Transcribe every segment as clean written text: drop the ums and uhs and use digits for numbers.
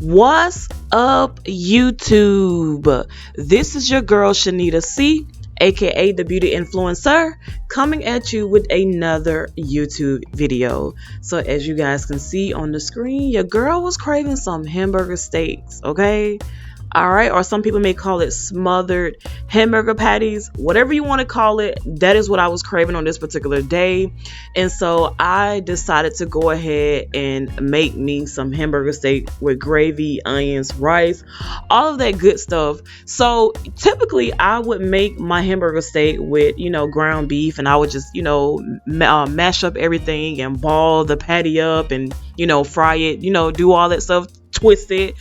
What's up, YouTube? This is your girl Shanita C, aka the beauty influencer, coming at you with another YouTube video. So as you guys can see on the screen, your girl was craving some hamburger steaks, okay? Alright, or some people may call it smothered hamburger patties, whatever you want to call it. That is what I was craving on this particular day. And so I decided to go ahead and make me some hamburger steak with gravy, onions, rice, all of that good stuff. So typically I would make my hamburger steak with, ground beef, and I would just, mash up everything and ball the patty up and, fry it, do all that stuff. Twist it,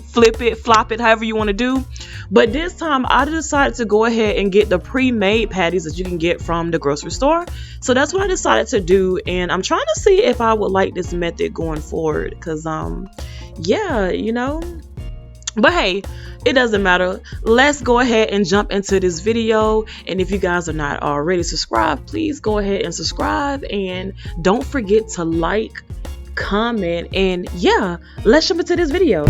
flip it, flop it, however you want to do. But this time I decided to go ahead and get the pre-made patties that you can get from the grocery store. So that's what I decided to do, and I'm trying to see if I would like this method going forward, because but hey, it doesn't matter. Let's go ahead and jump into this video. And if you guys are not already subscribed, please go ahead and subscribe, and don't forget to like, comment, and yeah, let's jump into this video.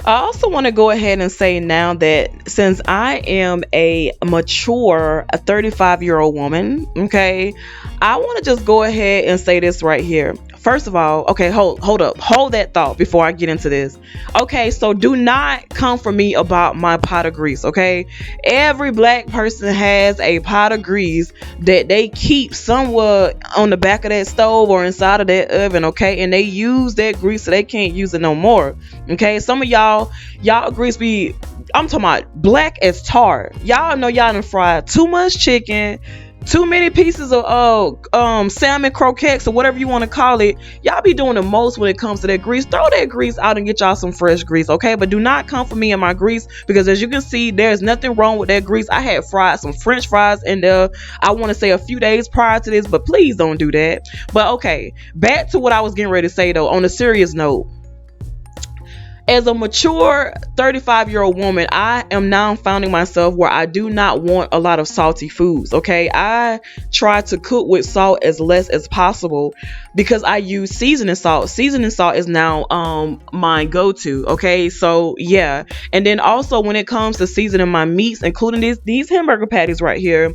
I also want to go ahead and say now that since I am a mature 35-year-old woman, okay, I want to just go ahead and say this right here. First of all, okay, hold up. Hold that thought before I get into this. Okay, so do not come for me about my pot of grease, okay? Every black person has a pot of grease that they keep somewhere on the back of that stove or inside of that oven, okay? And they use that grease so they can't use it no more, okay? Some of y'all grease be, I'm talking about black as tar. Y'all know y'all done fried too much chicken, too many pieces of salmon croquettes or whatever you want to call it. Y'all be doing the most when it comes to that grease. Throw that grease out and get y'all some fresh grease, okay? But do not come for me and my grease, because as you can see, there's nothing wrong with that grease. I had fried some french fries in there, I want to say a few days prior to this, but please don't do that. But okay, back to what I was getting ready to say though, on a serious note. As a mature 35-year-old woman, I am now finding myself where I do not want a lot of salty foods, okay? I try to cook with salt as less as possible because I use seasoning salt. Seasoning salt is now my go-to, okay? So yeah. And then also when it comes to seasoning my meats, including these hamburger patties right here,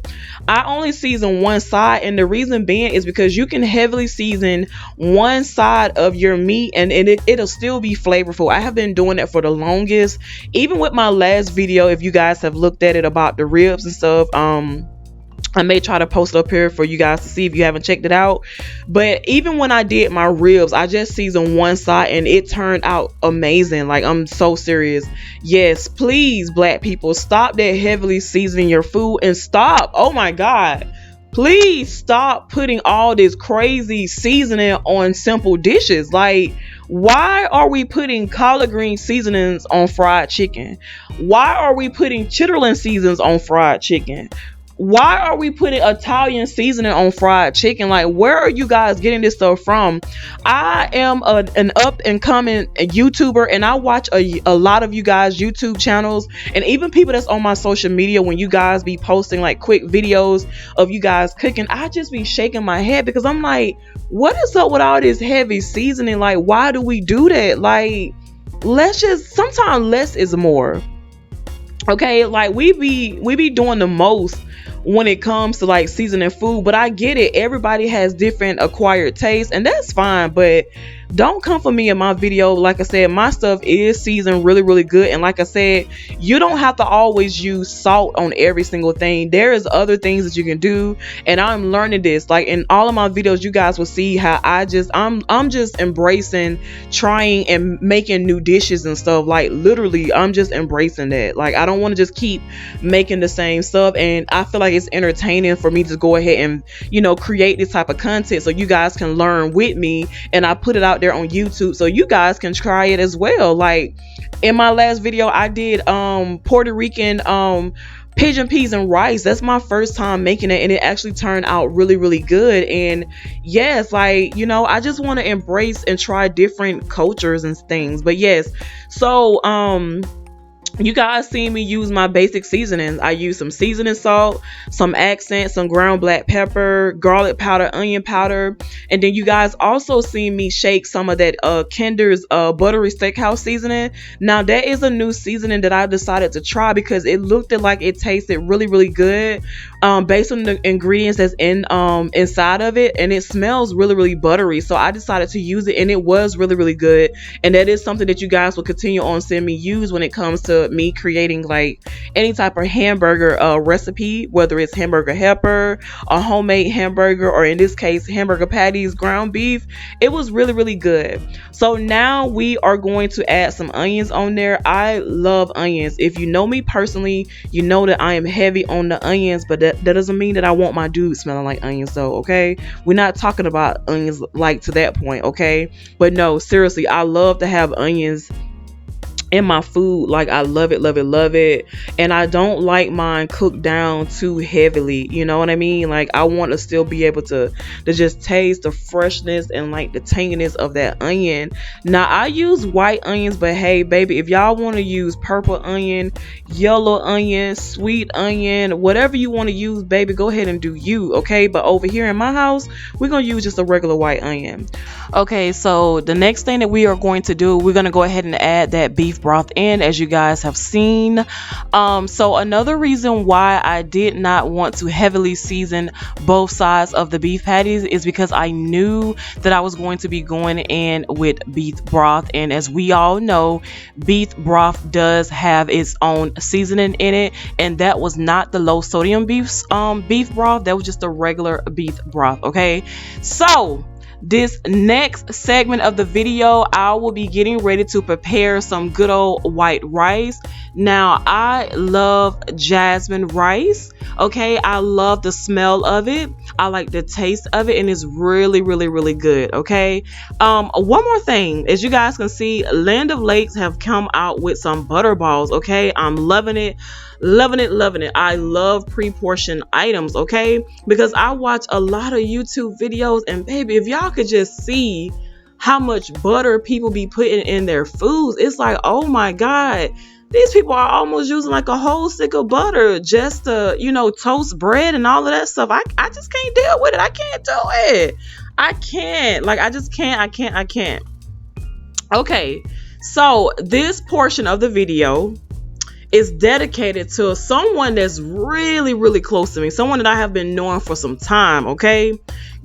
I only season one side, and the reason being is because you can heavily season one side of your meat and it'll still be flavorful. I have been been doing it for the longest. Even with my last video, if you guys have looked at it about the ribs and stuff, I may try to post it up here for you guys to see if you haven't checked it out. But even when I did my ribs, I just seasoned one side and it turned out amazing. Like, I'm so serious. Yes, please, black people, stop that heavily seasoning your food, and stop. Oh my God. Please stop putting all this crazy seasoning on simple dishes. Like, why are we putting collard green seasonings on fried chicken? Why are we putting chitterling seasonings on fried chicken? Why are we putting Italian seasoning on fried chicken? Like, where are you guys getting this stuff from? I am an up and coming YouTuber, and I watch a lot of you guys YouTube channels, and even people that's on my social media. When you guys be posting like quick videos of you guys cooking, I just be shaking my head, because I'm like, what is up with all this heavy seasoning? Like, why do we do that? Like, sometimes less is more. Okay, like we be doing the most when it comes to like seasoning food, but I get it. Everybody has different acquired tastes, and that's fine, but don't come for me in my video. Like I said, my stuff is seasoned really, really good. And like I said, you don't have to always use salt on every single thing. There is other things that you can do, and I'm learning this. Like, in all of my videos, you guys will see how I'm just embracing trying and making new dishes and stuff. Like, literally, I'm just embracing that. Like, I don't want to just keep making the same stuff, and I feel like it's entertaining for me to go ahead and, you know, create this type of content so you guys can learn with me, and I put it out there on YouTube so you guys can try it as well. Like, in my last video, I did Puerto Rican pigeon peas and rice. That's my first time making it, and it actually turned out really, really good. And yes, like, you know, I just want to embrace and try different cultures and things. But yes, so you guys seen me use my basic seasonings. I use some seasoning salt, some accent, some ground black pepper, garlic powder, onion powder, and then you guys also seen me shake some of that Kinder's buttery steakhouse seasoning. Now, that is a new seasoning that I decided to try because it looked like it tasted really, really good based on the ingredients that's inside of it, and it smells really, really buttery. So I decided to use it, and it was really, really good. And that is something that you guys will continue on seeing me use when it comes to me creating like any type of hamburger recipe, whether it's hamburger helper, a homemade hamburger, or in this case hamburger patties, ground beef. It was really, really good. So now we are going to add some onions on there. I love onions. If you know me personally, you know that I am heavy on the onions, but that doesn't mean that I want my dude smelling like onions though. Okay, we're not talking about onions like to that point. Okay, but no, seriously, I love to have onions in my food. Like, I love it, love it, love it. And I don't like mine cooked down too heavily, you know what I mean? Like, I want to still be able to just taste the freshness and like the tanginess of that onion. Now, I use white onions, but hey baby, if y'all want to use purple onion, yellow onion, sweet onion, whatever you want to use, baby, go ahead and do you. Okay, but over here in my house, we're gonna use just a regular white onion. Okay, so the next thing that we are going to do, we're gonna go ahead and add that beef broth in, as you guys have seen. So another reason why I did not want to heavily season both sides of the beef patties is because I knew that I was going to be going in with beef broth, and as we all know, beef broth does have its own seasoning in it, and that was not the low sodium beef broth. That was just a regular beef broth. Okay, so this next segment of the video, I will be getting ready to prepare some good old white rice. Now, I love jasmine rice. Okay, I love the smell of it. I like the taste of it, and it's really, really, really good. Okay, one more thing, as you guys can see, Land of Lakes have come out with some butter balls. Okay, I'm loving it. Loving it, loving it. I love pre-portioned items, okay? Because I watch a lot of YouTube videos, and baby, if y'all could just see how much butter people be putting in their foods, it's like, oh my God, these people are almost using like a whole stick of butter just to, you know, toast bread and all of that stuff. I just can't deal with it. I can't do it. I can't. Like, I just can't. I can't. Okay, so this portion of the video is dedicated to someone that's really, really close to me, someone that I have been knowing for some time. Okay,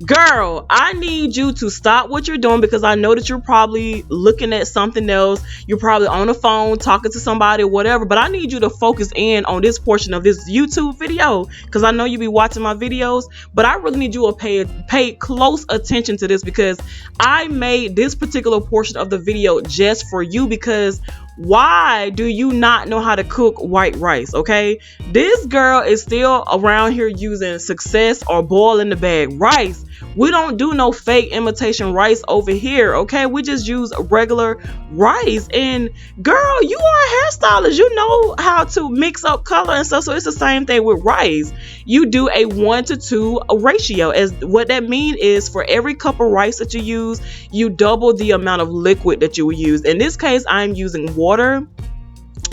Girl, I need you to stop what you're doing because I know that you're probably looking at something else. You're probably on the phone talking to somebody or whatever, but I need you to focus in on this portion of this YouTube video because I know you be watching my videos, but I really need you to pay close attention to this because I made this particular portion of the video just for you because why do you not know how to cook white rice? Okay, this girl is still around here using success or boil in the bag rice. We don't do no fake imitation rice over here, okay? We just use regular rice. And girl, you are a hairstylist. You know how to mix up color and stuff. So it's the same thing with rice. You do a 1-to-2 ratio. As what that means is for every cup of rice that you use, you double the amount of liquid that you will use. In this case, I'm using water.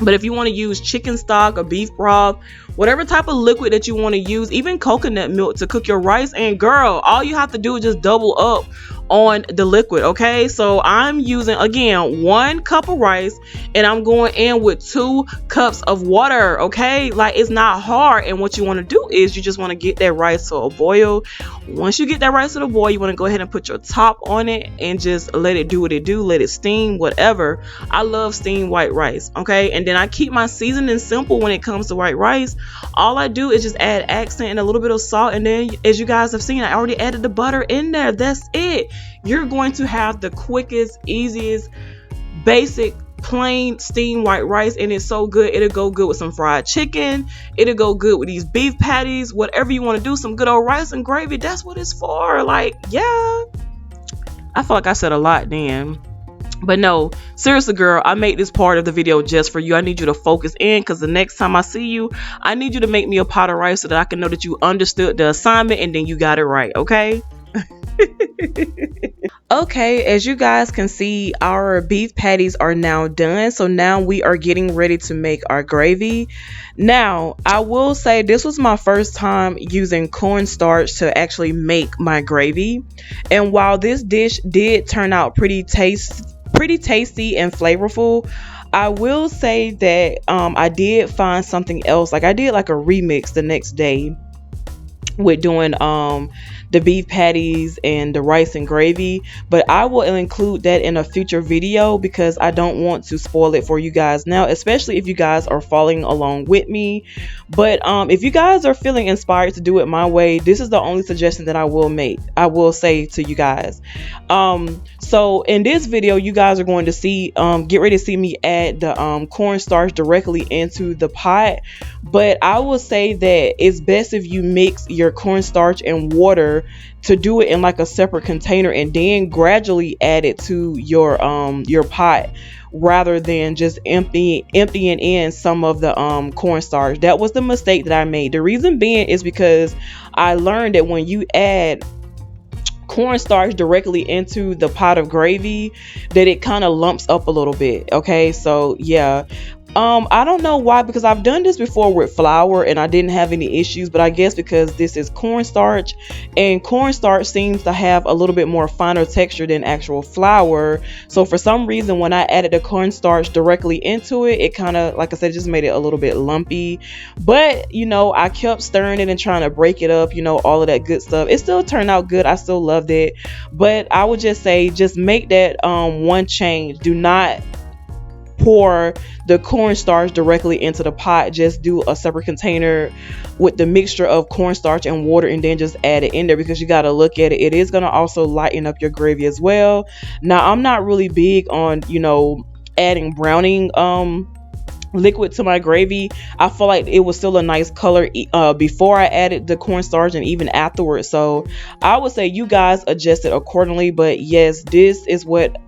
But if you want to use chicken stock or beef broth, whatever type of liquid that you want to use, even coconut milk to cook your rice, and girl, all you have to do is just double up on the liquid. Okay, so I'm using again 1 cup of rice and I'm going in with 2 cups of water. Okay, like it's not hard, and what you want to do is you just want to get that rice to a boil. Once you get that rice to the boil, you want to go ahead and put your top on it and just let it do what it do, let it steam, whatever. I love steamed white rice. Okay, and then I keep my seasoning simple when it comes to white rice. All I do is just add accent and a little bit of salt, and then as you guys have seen, I already added the butter in there. That's it. You're going to have the quickest, easiest, basic, plain steamed white rice, and it's so good. It'll go good with some fried chicken. It'll go good with these beef patties, whatever you want to do, some good old rice and gravy. That's what it's for. Like, yeah, I feel like I said a lot then. But no, seriously, girl, I made this part of the video just for you. I need you to focus in because the next time I see you, I need you to make me a pot of rice so that I can know that you understood the assignment and then you got it right, okay? Okay, as you guys can see, our beef patties are now done. So now we are getting ready to make our gravy. Now, I will say this was my first time using cornstarch to actually make my gravy. And while this dish did turn out pretty tasty and flavorful, I will say that I did find something else. Like I did like a remix the next day with doing the beef patties and the rice and gravy, but I will include that in a future video because I don't want to spoil it for you guys now, especially if you guys are following along with me. But if you guys are feeling inspired to do it my way, this is the only suggestion that I will say to you guys. So in this video, you guys are going to see get ready to see me add the cornstarch directly into the pot. But I will say that it's best if you mix your cornstarch and water to do it in like a separate container and then gradually add it to your pot rather than just emptying in some of the cornstarch. That was the mistake that I made. The reason being is because I learned that when you add cornstarch directly into the pot of gravy, that it kind of lumps up a little bit. Okay, so yeah, I don't know why, because I've done this before with flour and I didn't have any issues, but I guess because this is cornstarch and cornstarch seems to have a little bit more finer texture than actual flour. So for some reason, when I added the cornstarch directly into it, it kind of, like I said, just made it a little bit lumpy. But, you know, I kept stirring it and trying to break it up, you know, all of that good stuff. It still turned out good. I still loved it. But I would just say, just make that one change. Do not pour the cornstarch directly into the pot. Just do a separate container with the mixture of cornstarch and water and then just add it in there, because you got to look at it. It is going to also lighten up your gravy as well. Now, I'm not really big on, you know, adding browning liquid to my gravy. I feel like it was still a nice color before I added the cornstarch and even afterwards. So I would say you guys adjust it accordingly. But yes, this is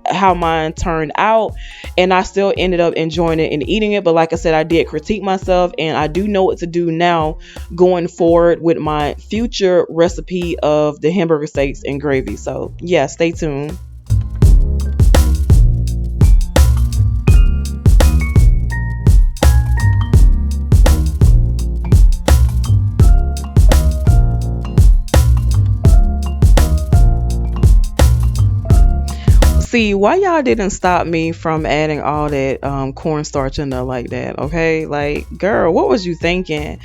how mine turned out, and I still ended up enjoying it and eating it. But like I said, I did critique myself, and I do know what to do now going forward with my future recipe of the hamburger steaks and gravy. So yeah, stay tuned. See, why y'all didn't stop me from adding all that cornstarch in there like that? Okay, like, girl, what was you thinking?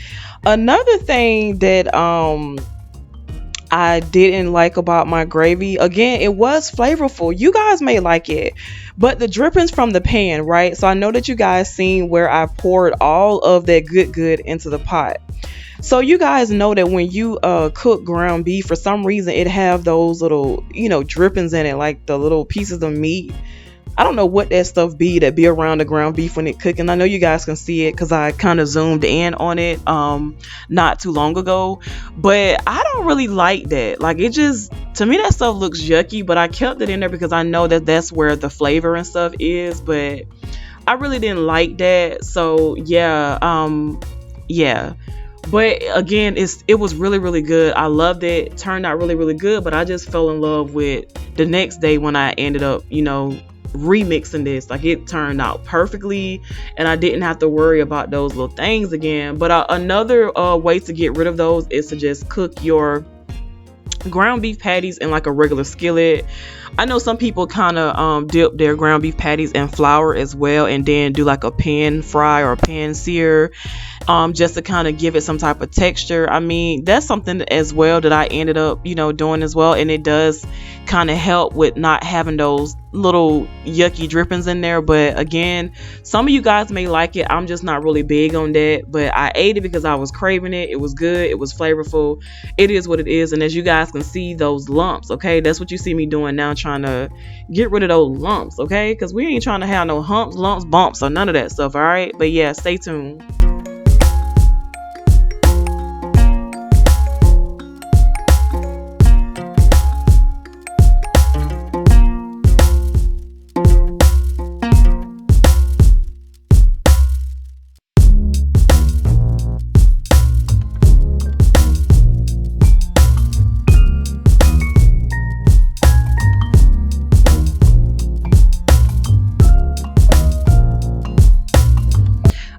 Another thing that I didn't like about my gravy. Again, it was flavorful. You guys may like it, but the drippings from the pan, right? So I know that you guys seen where I poured all of that good into the pot. So you guys know that when you cook ground beef, for some reason it have those little, drippings in it, like the little pieces of meat. I don't know what that stuff be that be around the ground beef when it cooking. I know you guys can see it because I kind of zoomed in on it not too long ago, but I don't really like that. Like, it just, to me, that stuff looks yucky, but I kept it in there because I know that that's where the flavor and stuff is, but I really didn't like that. So yeah, yeah. But again, it was really good. I loved it. Turned out really good. But I just fell in love with the next day when I ended up, remixing this. Like, it turned out perfectly, and I didn't have to worry about those little things again. But another way to get rid of those is to just cook your ground beef patties in like a regular skillet. I know some people kind of dip their ground beef patties in flour as well, and then do like a pan fry or a pan sear, just to kind of give it some type of texture. I mean, that's something as well that I ended up, doing as well, and it does kind of help with not having those little yucky drippings in there. But again, some of you guys may like it. I'm just not really big on that, but I ate it because I was craving it. It was good. It was flavorful. It is what it is. And as you guys can see, those lumps, okay, that's what you see me doing now, trying to get rid of those lumps, okay, because we ain't trying to have no humps, lumps, bumps, or none of that stuff. All right, but yeah, stay tuned.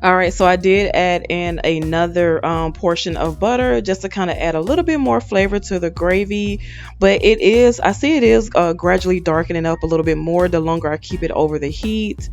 All right, so I did add in another portion of butter just to kind of add a little bit more flavor to the gravy. But I see it is gradually darkening up a little bit more the longer I keep it over the heat.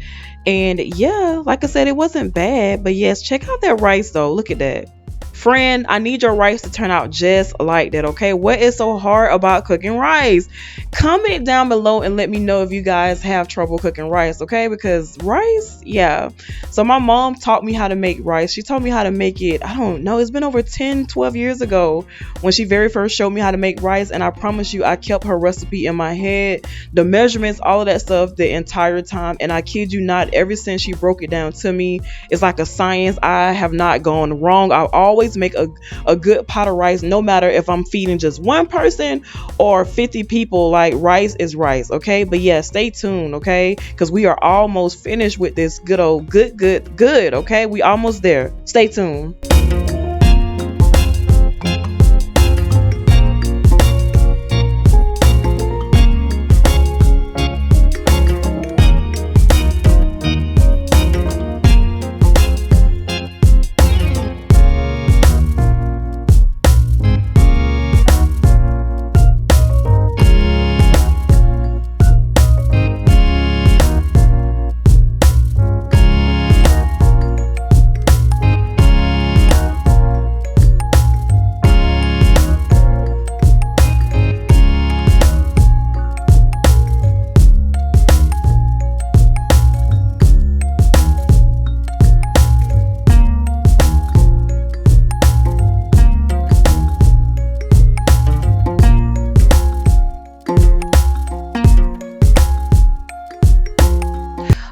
And yeah, like I said, it wasn't bad. But yes, check out that rice though. Look at that. Friend, I need your rice to turn out just like that, okay? What is so hard about cooking rice? Comment down below and let me know if you guys have trouble cooking rice, okay? Because rice, yeah. So my mom taught me how to make rice. She taught me how to make it, I don't know, it's been over 10, 12 years ago when she very first showed me how to make rice. And I promise you, I kept her recipe in my head, the measurements, all of that stuff the entire time. And I kid you not, ever since she broke it down to me, it's like a science. I have not gone wrong. I always make a good pot of rice, no matter if I'm feeding just one person or 50 people. Like, rice is rice, okay? But yeah, stay tuned, okay? Because we are almost finished with this good old good, okay? We almost there. Stay tuned.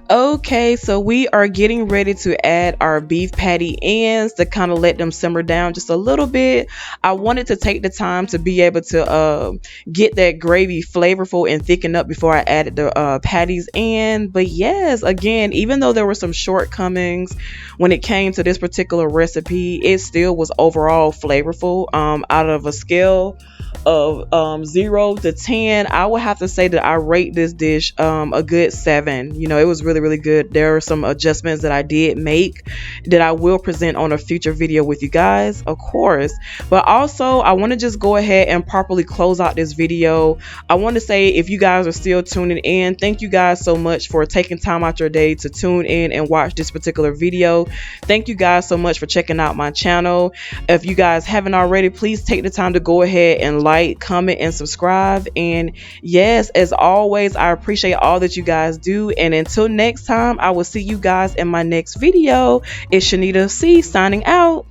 Okay, so we are getting ready to add our beef patty ends to kind of let them simmer down just a little bit. I wanted to take the time to be able to get that gravy flavorful and thicken up before I added the patties in. But yes, again, even though there were some shortcomings when it came to this particular recipe, it still was overall flavorful. Out of a scale of 0 to 10, I would have to say that I rate this dish a good 7. It was really good. good. There are some adjustments that I did make that I will present on a future video with you guys, of course. But also, I want to just go ahead and properly close out this video. I want to say, if you guys are still tuning in, thank you guys so much for taking time out your day to tune in and watch this particular video. Thank you guys so much for checking out my channel. If you guys haven't already, please take the time to go ahead and like, comment, and subscribe. And yes, as always, I appreciate all that you guys do. And until next time, I will see you guys in my next video. It's Shanita C signing out.